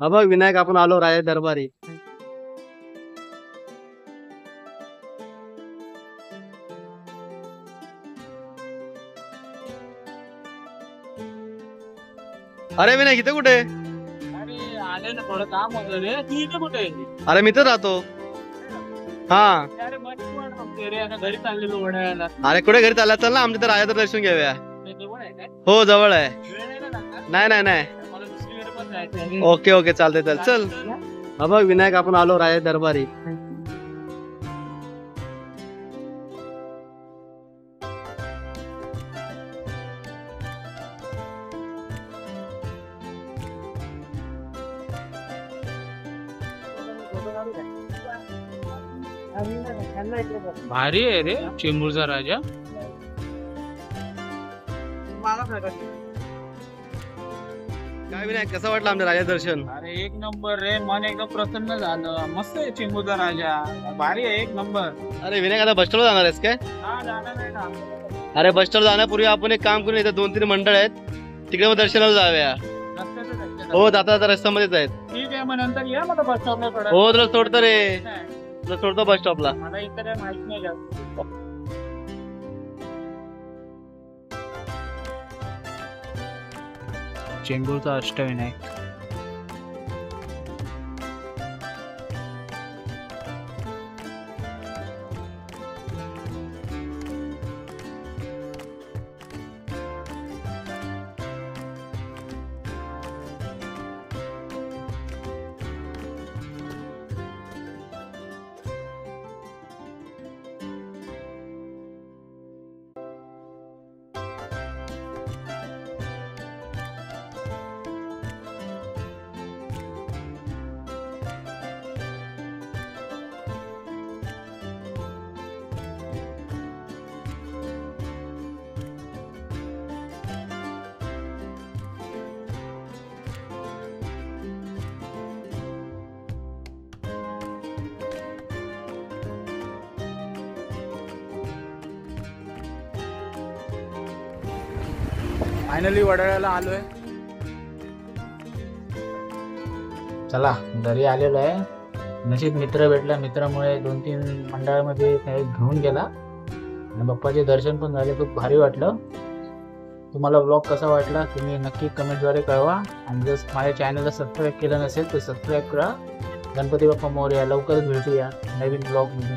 हा बघ विनायक, आपण आलो राजा दरबारी. अरे विनायक इथे कुठे? अरे आले ना, थोडं काम होतं रे. तू इथे कुठे आहे? अरे मी तर राहतो. हा. अरे मस्त वाट बघतोय रे, आता घरी चाललेलो वडाळ्याला. अरे कुठे घरी चालला? चल ना, आमच्या तर राजाचं दर्शन घेऊया. ते जवळ आहे काय? हो जवळ आहे. वेळ नाही ना लागणार? नाही नाही नाही. मला दुसरीकडे पण जायचं आहे. ओके ओके चालते, चल चल. हा बघ विनायक, आपण आलो राजा दरबारी. भारी आहे रे चेंबूरचा राजा. काय विनायक, कसं वाटलं आमचं राजा दर्शन? अरे एक नंबर रे, मन एकदम प्रसन्न झालं. मस्त आहे चेंबूरचा राजा, भारी आहे, एक नंबर. अरे विनायक, आता बस स्टॉपला जाणार आहेस काय? हा जाणार आहे ना. अरे बस स्टॉप जाण्यापूर्वी आपण एक काम करून, इथे 2-3 मंडळ आहेत, तिकडे मग दर्शनाला जाऊया. रस्त्यातच आहे ते. हो जाता जाता रस्त्यामध्येच आहेत. ठीक आहे, मग नंतर या मला बस स्टॉपला थोडं. हो तुला सोडतो रे, तुला सोडतो बस स्टॉपला. मला इथं काय माहित नाही जास्त. चेंबूरचा अष्टविनायक. फायनली वडाळ्याला आलोय. चला घरी आलेलो आहे. नशीब मित्र भेटला, मित्रामुळे 2-3 मंडळामध्ये घेऊन गेला आणि बाप्पाचे दर्शन पण झाले. खूप भारी वाटलं. तुम्हाला ब्लॉग कसा वाटला तुम्ही नक्की कमेंटद्वारे कळवा. आणि जर माझ्या चॅनलला सबस्क्राईब केलं नसेल तर सबस्क्राईब करा. गणपती बाप्पा मोरया. लवकरच भेटूया नवीन ब्लॉगमध्ये.